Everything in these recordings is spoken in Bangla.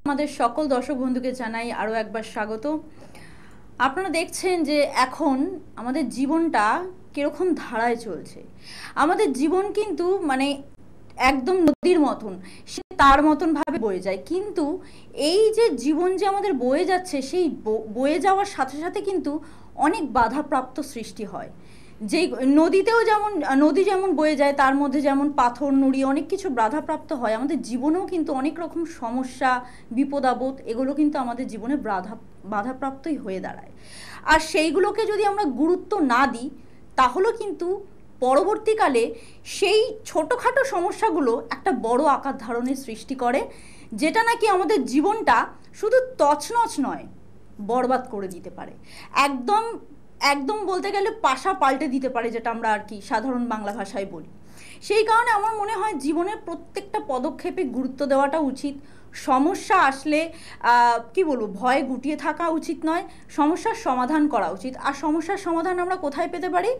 আমাদের সকল দর্শক বন্ধুকে জানাই আরও একবার স্বাগত। আপনারা দেখছেন যে এখন আমাদের জীবনটা কিরকম ধারায় চলছে। আমাদের জীবন কিন্তু একদম নদীর মতন, সে তার মতন ভাবে বয়ে যায়, কিন্তু এই যে জীবন যে আমাদের বয়ে যাচ্ছে, সেই বয়ে যাওয়ার সাথে সাথে কিন্তু অনেক বাধাপ্রাপ্ত সৃষ্টি হয়। যেই নদীতেও নদী যেমন বয়ে যায়, তার মধ্যে যেমন পাথর নুড়ি অনেক কিছু বাধাপ্রাপ্ত হয়, আমাদের জীবনেও কিন্তু অনেক রকম সমস্যা, বিপদ আপদ এগুলো কিন্তু আমাদের জীবনে বাধাপ্রাপ্তই হয়ে দাঁড়ায়। আর সেইগুলোকে যদি আমরা গুরুত্ব না দিই, তাহলে কিন্তু পরবর্তীকালে সেই ছোটোখাটো সমস্যাগুলো একটা বড় আকার ধারণের সৃষ্টি করে, যেটা নাকি আমাদের জীবনটা শুধু তছনছ নয়, বরবাদ করে দিতে পারে। একদম একদম বলতে গেলে পাশা পাল্টে দিতে পারে, যেটা আমরা আর কি সাধারণ বাংলা ভাষায় বলি। সেই কারণে আমার মনে হয় জীবনের প্রত্যেকটা পদক্ষেপে গুরুত্ব দেওয়াটা উচিত। সমস্যা আসলে কি বলবো, ভয়ে গুটিয়ে থাকা উচিত নয়, সমস্যার সমাধান করা উচিত। আর সমস্যার সমাধান আমরা কোথায় পেতে পারি?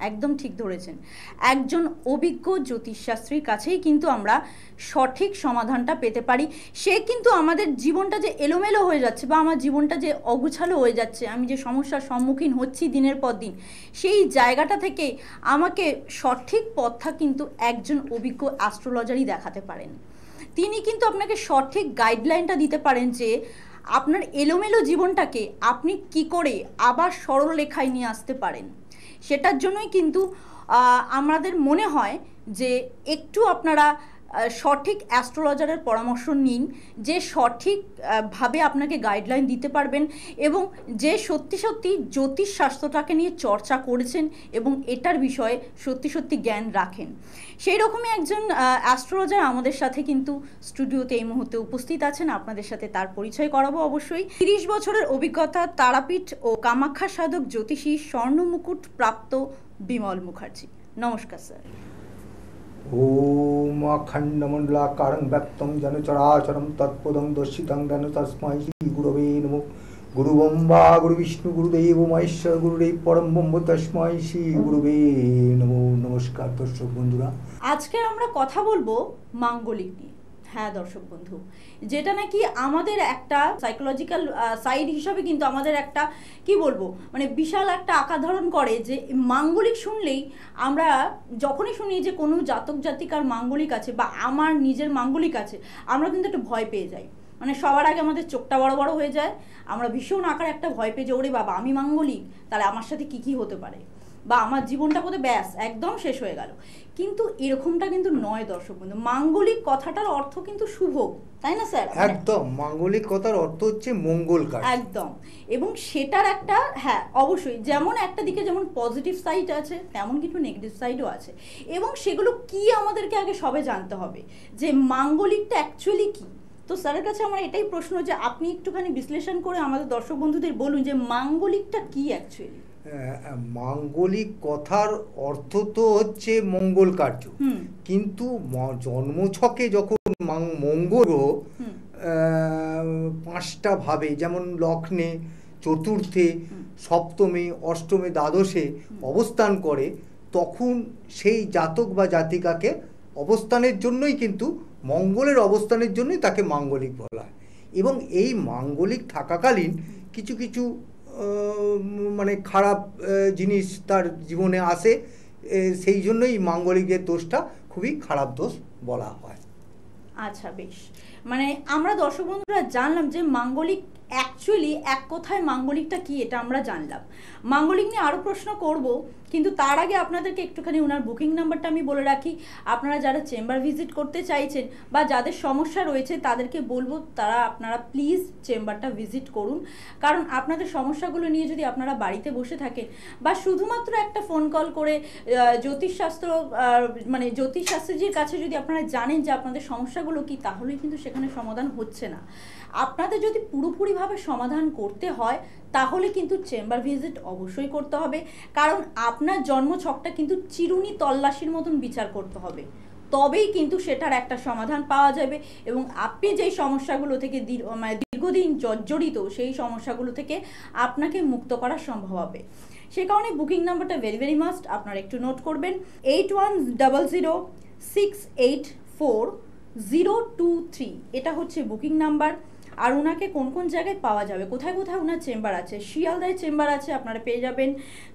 একদম ঠিক ধরেছেন, একজন অভিজ্ঞ জ্যোতিষশাস্ত্রীর কাছেই কিন্তু আমরা সঠিক সমাধানটা পেতে পারি। সে কিন্তু আমাদের জীবনটা যে এলোমেলো হয়ে যাচ্ছে, বা আমার জীবনটা যে অগুছালো হয়ে যাচ্ছে, আমি যে সমস্যার সম্মুখীন হচ্ছি দিনের পর দিন, সেই জায়গাটা থেকে আমাকে সঠিক পথটা কিন্তু একজন অভিজ্ঞ অ্যাস্ট্রোলজারই দেখাতে পারেন। তিনি কিন্তু আপনাকে সঠিক গাইডলাইনটা দিতে পারেন যে আপনার এলোমেলো জীবনটাকে আপনি কি করে আবার সরল রেখায় নিয়ে আসতে পারেন। সেটার জন্যই কিন্তু আমাদের মনে হয় যে একটু আপনারা সঠিক অ্যাস্ট্রোলজারের পরামর্শ নিন, যে সঠিকভাবে আপনাকে গাইডলাইন দিতে পারবেন এবং যে সত্যি সত্যি জ্যোতিষশাস্ত্রটাকে নিয়ে চর্চা করেছেন এবং এটার বিষয়ে সত্যি সত্যি জ্ঞান রাখেন। সেই রকমই একজন অ্যাস্ট্রোলজার আমাদের সাথে কিন্তু স্টুডিওতে এই মুহূর্তে উপস্থিত আছেন। আপনাদের সাথে তার পরিচয় করাবো অবশ্যই। 30 বছরের অভিজ্ঞতা, তারাপীঠ ও কামাখ্যা সাধক জ্যোতিষী, স্বর্ণমুকুট প্রাপ্ত বিমল মুখার্জি। নমস্কার স্যার। ওম অখণ্ডমণ্ডলাকারং ব্যক্তং যেন চরাচরম তৎপদং দর্শিতং যেন তস্मै শ্রী গুরবে নমঃ। গুরু ব্রহ্মা গুরু বিষ্ণু গুরুদেব মহেশ্বর গুরুদেব পরম ব্রহ্ম তস্मै শ্রী গুরবে নমঃ। নমস্কার দর্শক বন্ধুরা, আজকে আমরা কথা বলবো মাঙ্গলিক নিয়ে। হ্যাঁ দর্শক বন্ধু, যেটা নাকি আমাদের একটা সাইকোলজিক্যাল সাইড হিসাবে কিন্তু আমাদের একটা কি বলবো বিশাল একটা আকার ধারণ করে। যে মাঙ্গলিক শুনলেই আমরা যখনই শুনি যে কোনো জাতক জাতিকার মাঙ্গলিক আছে বা আমার নিজের মাঙ্গলিক আছে, আমরা কিন্তু একটু ভয় পেয়ে যাই। সবার আগে আমাদের চোখটা বড় বড় হয়ে যায়, আমরা ভীষণ আকারে একটা ভয় পেয়ে যাই, ওরে বাবা আমি মাঙ্গলিক, তাহলে আমার সাথে কি কি হতে পারে, বা আমার জীবনটা বোধহয় ব্যাস একদম শেষ হয়ে গেল। কিন্তু এরকমটা কিন্তু নয় দর্শক বন্ধু। মাঙ্গলিক কথাটার অর্থ কিন্তু শুভ, তাই না স্যার? একদম মাঙ্গলিক কথার অর্থ হচ্ছে মঙ্গল কাজ, একদম। এবং সেটার একটা অবশ্যই যেমন একটা দিকে যেমন পজিটিভ সাইড আছে, তেমন কিছু নেগেটিভ সাইডও আছে, এবং সেগুলো কি আমাদেরকে আগে সবে জানতে হবে যে মাঙ্গলিকটা অ্যাকচুয়ালি কি। তো স্যারের কাছে আমার এটাই প্রশ্ন যে আপনি একটুখানি বিশ্লেষণ করে আমাদের দর্শক বন্ধুদের বলুন যে মাঙ্গলিকটা কি অ্যাকচুয়ালি। মাঙ্গলিক কথার অর্থ তো হচ্ছে মঙ্গল কার্য, কিন্তু জন্মছকে যখন মঙ্গল পাঁচটা ভাবে, যেমন লগ্নে, চতুর্থে, সপ্তমে, অষ্টমে, দ্বাদশে অবস্থান করে, তখন সেই জাতক বা জাতিকাকে অবস্থানের জন্যই কিন্তু মঙ্গলের অবস্থানের জন্যই তাকে মাঙ্গলিক বলা হয়। এবং এই মাঙ্গলিক থাকাকালীন কিছু কিছু খারাপ জিনিস তার জীবনে আসে, সেই জন্যই মাঙ্গলিকের দোষটা খুবই খারাপ দোষ বলা হয়। আচ্ছা বেশ, আমরা দর্শক বন্ধুরা জানলাম যে মাঙ্গলিক অ্যাকচুয়ালি এক কথায় মাঙ্গলিকটা কি, এটা আমরা জানলাম। মাঙ্গলিক নিয়ে আরও প্রশ্ন করব, কিন্তু তার আগে আপনাদেরকে একটুখানি ওনার বুকিং নাম্বারটা আমি বলে রাখি। আপনারা যারা চেম্বার ভিজিট করতে চাইছেন বা যাদের সমস্যা রয়েছে তাদেরকে বলবো আপনারা প্লিজ চেম্বারটা ভিজিট করুন। কারণ আপনাদের সমস্যাগুলো নিয়ে যদি আপনারা বাড়িতে বসে থাকেন বা শুধুমাত্র একটা ফোন কল করে জ্যোতিষশাস্ত্রীর কাছে যদি আপনারা জানেন যে আপনাদের সমস্যাগুলো কি, তাহলেই কিন্তু সেখানে সমাধান হচ্ছে না। আপনাদের যদি পুরোপুরিভাবে সমাধান করতে হয় তাহলে কিন্তু চেম্বার ভিজিট অবশ্যই করতে হবে, কারণ আপনার জন্মছকটা কিন্তু চিরুনি তল্লাশির মতন বিচার করতে হবে, তবেই কিন্তু সেটার একটা সমাধান পাওয়া যাবে এবং আপনি যেই সমস্যাগুলো থেকে দীর্ঘদিন জর্জরিত, সেই সমস্যাগুলো থেকে আপনাকে মুক্ত করা সম্ভব হবে। সে কারণে বুকিং নাম্বারটা ভেরি ভেরি মাস্ট আপনারা একটু নোট করবেন, 81006840 023 এটা হচ্ছে বুকিং নাম্বার। আর ওনাকে কোন কোন জায়গায় পাওয়া যাবে, কোথায় কোথায় ওনার চেম্বার আছে? শিয়ালদায় চেম্বার আছে, আপনারা পেয়ে যাবেন,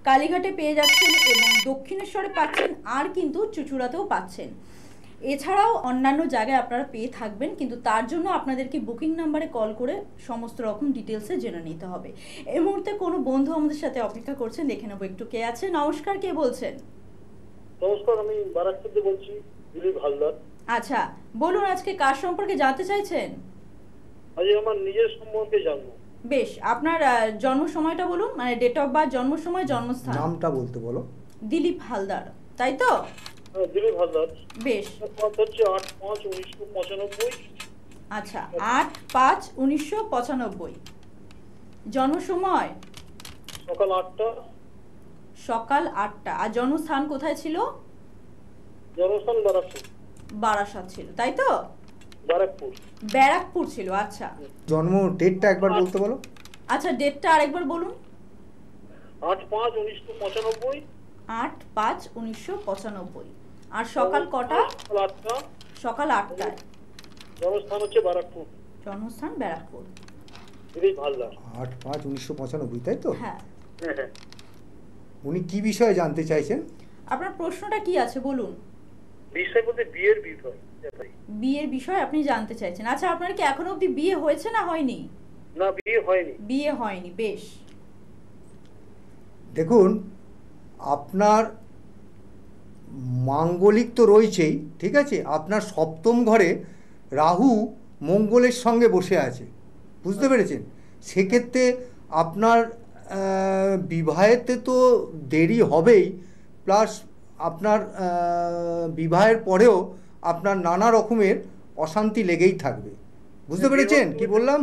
কালীঘাটে পেয়ে যাচ্ছেন এবং দক্ষিণেশ্বরে পাচ্ছেন, আর কিন্তু চুঁচুড়াতেও পাচ্ছেন। এছাড়াও অন্যান্য জায়গায় আপনারা পেয়ে থাকবেন, কিন্তু তার জন্য আপনাদেরকে বুকিং নাম্বারে কল করে সমস্ত রকম ডিটেলসে জেনে নিতে হবে। এই মুহূর্তে কোনো বন্ধু আমাদের সাথে অপেক্ষা করছেন, দেখে নেবো একটু কে আছে। নমস্কার, কে বলছেন? নমস্কার, আমি বারাকপুর থেকে বলছি, দিলীপ হালদার। আচ্ছা, বলুন আজকে কার সম্পর্কে জানতে চাইছেন? আজ আমার নিজের সম্পর্কে জানবো। বেশ, আপনার জন্ম সময়টা বলুন, মানে ডেট অফ বার্থ, জন্ম সময়, জন্মস্থান। নামটা বলতে বলো। দিলীপ হালদার, তাই তো? দিলীপ হালদার। বেশ, হচ্ছে 8/5/1995। আচ্ছা, 8/5/1995। জন্ম সময় সকাল 8টা। সকাল 8টা। আর জন্মস্থান কোথায় ছিল? জন্মস্থান বারাকপুর। বারাসাত ছিল, তাই তো? বারাকপুর। ব্যারাকপুর ছিল, আচ্ছা। জন্ম ডেটটা একবার বলতে বলো। আচ্ছা, ডেটটা আরেকবার বলুন। 8/5/1995। 8/5/1995। আর সকাল কটা? সকাল 8টা। সকাল 8টায়। জন্মস্থান হচ্ছে বারাকপুর। জন্মস্থান ব্যারাকপুর। দিলীপ হালদার। 8/5/1995, তাই তো? হ্যাঁ। হ্যাঁ। উনি কি বিষয়ে জানতে চাইছেন? আপনার প্রশ্নটা কি আছে বলুন। বিষয় বলতে বিয়ের বিষয়। বিয়ের বিষয় আপনি জানতে চাইছেন। আচ্ছা, আপনার কি এখনো অবধি বিয়ে হয়েছে না হয়নি? না, বিয়ে হয়নি। বিয়ে হয়নি, বেশ। দেখুন, আপনার মাঙ্গলিক তো রয়েছেই, ঠিক আছে? আপনার সপ্তম ঘরে রাহু মঙ্গলের সঙ্গে বসে আছে, বুঝতে পেরেছেন? সেক্ষেত্রে আপনার বিবাহেতে তো দেরি হবেই, প্লাস আপনার বিবাহের পরেও আপনার নানা রকমের অশান্তি লেগেই থাকবে, বুঝতে পেরেছেন কি বললাম?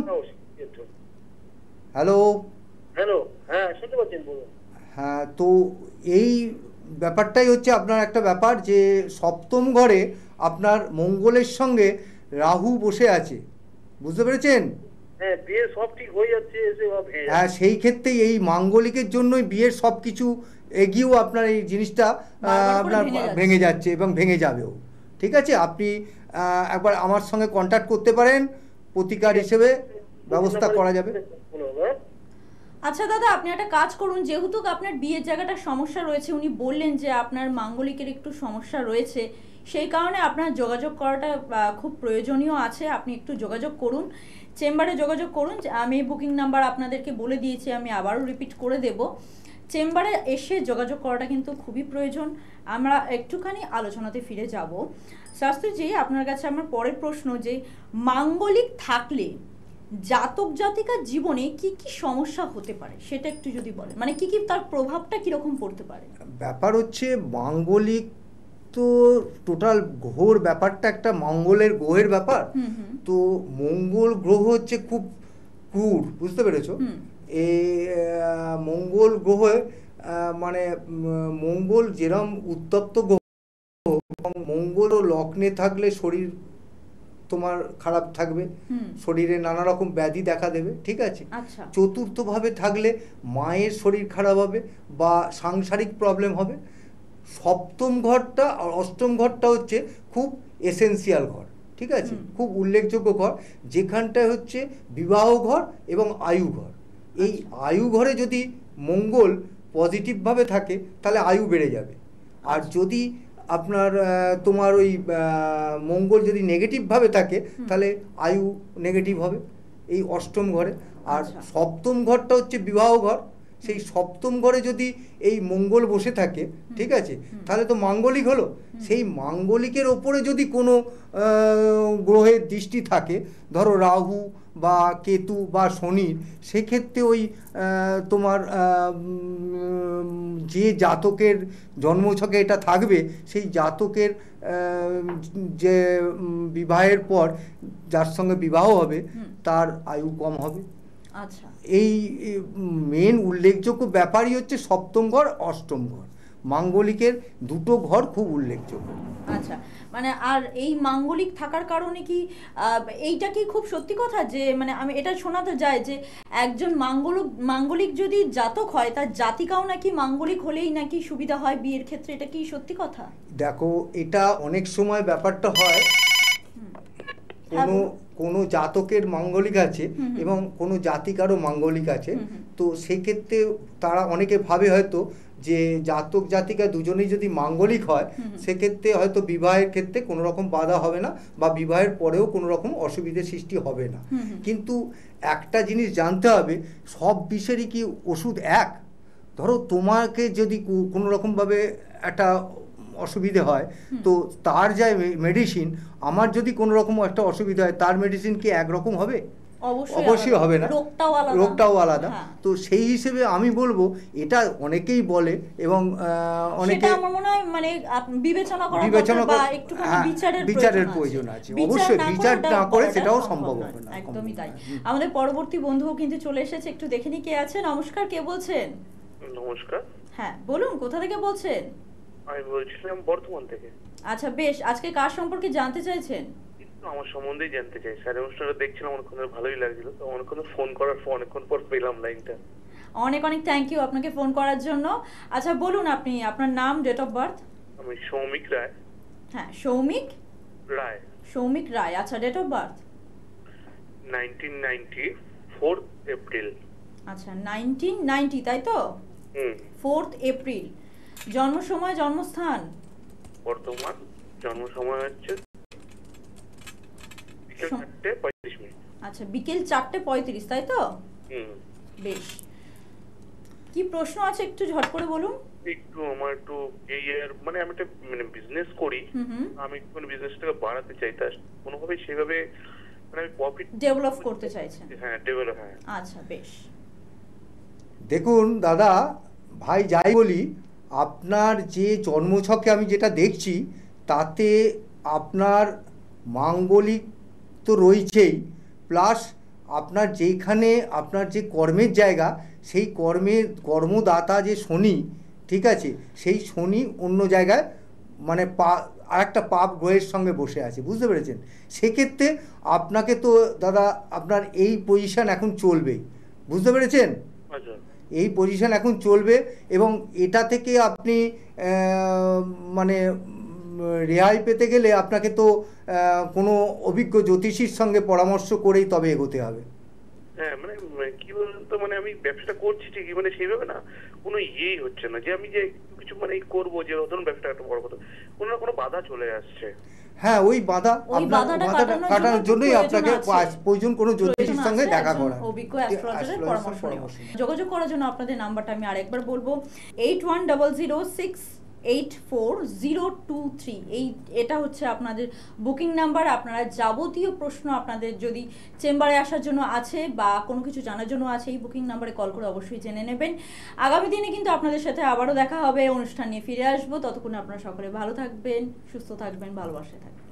হ্যালো হ্যালো, হ্যাঁ শুনতে পাচ্ছেন, বলুন। হ্যাঁ, তো এই ব্যাপারটাই হচ্ছে আপনার একটা ব্যাপার যে সপ্তম ঘরে আপনার মঙ্গলের সঙ্গে রাহু বসে আছে, বুঝতে পেরেছেন? হ্যাঁ, বিয়ে সব ঠিক হয়ে যাচ্ছে, এসে হ্যাঁ, সেই ক্ষেত্রেই এই মাঙ্গলিকের জন্যই বিয়ের সব কিছু এগিয়েও আপনার এই জিনিসটা আপনার ভেঙে যাচ্ছে এবং ভেঙে যাবেও, ঠিক আছে? আপনি একবার আমার সঙ্গে কন্ট্যাক্ট করতে পারেন, প্রতিকার হিসেবে ব্যবস্থা করা যাবে। আচ্ছা দাদা, আপনি একটা কাজ করুন, যেহেতু আপনার বিয়ের জায়গাটা সমস্যা রয়েছে, উনি বললেন যে আপনার মাঙ্গলিকের একটু সমস্যা রয়েছে, সেই কারণে আপনার যোগাযোগ করাটা খুব প্রয়োজনীয় আছে। আপনি একটু যোগাযোগ করুন, চেম্বারে যোগাযোগ করুন। আমি বুকিং নাম্বার আপনাদেরকে বলে দিয়েছি, আমি আবারও রিপিট করে দেব। চেম্বারে এসে যোগাযোগ করাটা কিন্তু খুবই প্রয়োজন। আমরা একটুখানি আলোচনাতে ফিরে যাব। শাস্ত্রীজি, আপনার কাছে আমার পরের প্রশ্ন, যে মাঙ্গলিক থাকলে জাতক জাতিকার জীবনে কি কি সমস্যা হতে পারে সেটা একটু যদি বলেন, মানে কি কি তার প্রভাবটা কিরকম পড়তে পারে? ব্যাপার হচ্ছে মাঙ্গলিক তো টোটাল গ্রহর ব্যাপারটা একটা মঙ্গলের গ্রহের ব্যাপার। তো মঙ্গল গ্রহ হচ্ছে খুব ক্রূর, বুঝতে পেরেছো? এই মঙ্গল গ্রহ মানে মঙ্গল যেরম উত্তপ্ত গ্রহ, মঙ্গল ও লগ্নে থাকলে শরীর তোমার খারাপ থাকবে, শরীরে নানা রকম ব্যাধি দেখা দেবে, ঠিক আছে? চতুর্থভাবে থাকলে মায়ের শরীর খারাপ হবে বা সাংসারিক প্রবলেম হবে। সপ্তম ঘরটা আর অষ্টম ঘরটা হচ্ছে খুব এসেন্সিয়াল ঘর, ঠিক আছে? খুব উল্লেখযোগ্য ঘর, যেখানটায় হচ্ছে বিবাহ ঘর এবং আয়ু ঘর। এই আয়ু ঘরে যদি মঙ্গল পজিটিভভাবে থাকে তাহলে আয়ু বেড়ে যাবে, আর যদি আপনার তোমার ওই মঙ্গল যদি নেগেটিভভাবে থাকে তাহলে আয়ু নেগেটিভ হবে এই অষ্টম ঘরে। আর সপ্তম ঘরটা হচ্ছে বিবাহ ঘর, সেই সপ্তম ঘরে যদি এই মঙ্গল বসে থাকে, ঠিক আছে, তাহলে তো মাঙ্গলিক হলো। সেই মাঙ্গলিকের ওপরে যদি কোনো গ্রহের দৃষ্টি থাকে, ধরো রাহু বা কেতু বা শনির, সেক্ষেত্রে ওই তোমার যে জাতকের জন্মছকে এটা থাকবে, সেই জাতকের যে বিবাহের পর যার সঙ্গে বিবাহ হবে তার আয়ু কম হবে। আচ্ছা, এই মেন উল্লেখযোগ্য ব্যাপারই হচ্ছে সপ্তম ঘর অষ্টম ঘর, মাঙ্গলিকের দুটো ঘর খুব উল্লেখযোগ্য। আচ্ছা, মানে আর এই মাঙ্গলিক থাকার কারণে কি এইটা কি খুব সত্যি কথা যে মানে আমি এটা শোনা তো যায় যে একজন মাঙ্গলিক যদি জাতক হয় তার জাতিকাও নাকি মাঙ্গলিক হলেই নাকি সুবিধা হয় বিয়ের ক্ষেত্রে, এটা কি সত্যি কথা? দেখো, এটা অনেক সময় ব্যাপারটা হয়, হ্যাঁ, কোনো বলুন। কোনো জাতকের মাঙ্গলিক আছে এবং কোনো জাতিকারও মাঙ্গলিক আছে, তো সেক্ষেত্রে তারা অনেকে ভাবে হয়তো যে জাতক জাতিকা দুজনেই যদি মাঙ্গলিক হয় সেক্ষেত্রে হয়তো বিবাহের ক্ষেত্রে কোনো রকম বাধা হবে না বা বিবাহের পরেও কোনো রকম অসুবিধার সৃষ্টি হবে না। কিন্তু একটা জিনিস জানতে হবে, সব বিষেরই কি ওষুধ এক? ধরো তোমাকে যদি কোনো রকমভাবে একটা অসুবিধে হয়, তো তার যা মেডিসিন, আমার যদি কোনো রকম একটা অসুবিধা হয় তার মেডিসিন কি একরকম হবে? অবশ্যই হবে না, রোগটাও আলাদা। তো সেই হিসেবে আমি বলবো, এটা অনেকেই বলে এবং অনেকে আমার মনে হয় মানে বিবেচনা করা, বিচারের প্রয়োজন প্রয়োজন আছে। আছে। অবশ্যই বিচার না করে সেটাও সম্ভব হবে না। একদমই তাই। আমাদের পরবর্তী বন্ধুও কিন্তু চলে এসেছে, একটু দেখে নি কে আছে। নমস্কার, কে বলছেন? নমস্কার। হ্যাঁ বলুন, কোথা থেকে বলছেন? আমি বলছিলাম বর্ধমান থেকে। আচ্ছা বেশ, আজকে কার সম্পর্কে জানতে চাইছেন? আমার সম্বন্ধেই জানতে চাই। স্যার অনুষ্ঠানটা দেখছিলাম, অনেকক্ষণ ভালোই লাগছিল, তো অনেকক্ষণ ফোন করার পর অনেকক্ষণ পর পেলাম লাইনটা। অনেক অনেক থ্যাংক ইউ আপনাকে ফোন করার জন্য। আচ্ছা বলুন, আপনি আপনার নাম, ডেট অফ বার্থ? আমি সৌমিক রায়। হ্যাঁ সৌমিক রায়। সৌমিক রায়। আচ্ছা ডেট অফ বার্থ? 1990 এপ্রিল। আচ্ছা 1990, তাই তো? 4 এপ্রিল। জন্ম সময়, জন্মস্থান? বর্তমান। জন্ম সময় হচ্ছে বিকেল 4:35। আচ্ছা বিকেল 4:35, তাই তো? বেশ, কি প্রশ্ন আছে একটু ঝট করে বলুন। আমার একটু মানে আমি একটা বিজনেস করি, আমি কোনো বিজনেসটাকে বাড়াতে চাই, তা কোনোভাবে সেভাবে মানে আমি প্রফিট ডেভেলপ করতে চাইছেন? হ্যাঁ ডেভেলপ। হ্যাঁ আচ্ছা বেশ। দেখুন দাদা ভাই, যাই বলি, আপনার যে জন্মছকে আমি যেটা দেখছি তাতে আপনার মাঙ্গলিক তো রয়েছেই, প্লাস আপনার যেখানে আপনার যে কর্মের জায়গা, সেই কর্মদাতা যে শনি, ঠিক আছে, সেই শনি অন্য জায়গায় মানে আর একটা পাপ গ্রহের সঙ্গে বসে আছে, বুঝতে পেরেছেন? সেক্ষেত্রে আপনাকে তো দাদা আপনার এই পজিশন এখন চলবেই, বুঝতে পেরেছেন? এই পজিশন এখন চলবে এবং এটা থেকে আপনি মানে রেহাই পেতে গেলে আপনাকে তো কোনো অভিজ্ঞ জ্যোতিষীর সঙ্গে পরামর্শ করেই তবে এগোতে হবে। হ্যাঁ মানে কি বলতো, মানে আমি ব্যবসাটা করছি ঠিকই, মানে সেইভাবে না কোনো ইয়েই হচ্ছে না যে আমি যে কিছু মানে করবো, যে ধরুন ব্যবসাটা একটা বড় কথা, কোনো না কোনো বাধা চলে আসছে। হ্যাঁ ওই বাধাটা কাটানোর জন্যই আপনাকে প্রয়োজন কোনো জ্যোতিষীর সঙ্গে দেখা করা, অভিজ্ঞ অ্যাস্ট্রোলজারের পরামর্শ নেওয়া। যোগাযোগ করার জন্য আপনাদের নাম্বারটা আমি আরেকবার বলবো, 8100684023। এটা হচ্ছে আপনাদের বুকিং নাম্বার। আপনারা যাবতীয় প্রশ্ন আপনাদের যদি চেম্বারে আসার জন্য আছে বা কোনো কিছু জানার জন্য আছে, এই বুকিং নাম্বারে কল করে অবশ্যই জেনে নেবেন। আগামী দিনে কিন্তু আপনাদের সাথে আবারও দেখা হবে, অনুষ্ঠান নিয়ে ফিরে আসবো। ততক্ষণ আপনারা সকলে ভালো থাকবেন, সুস্থ থাকবেন, ভালোবাসায় থাকবেন।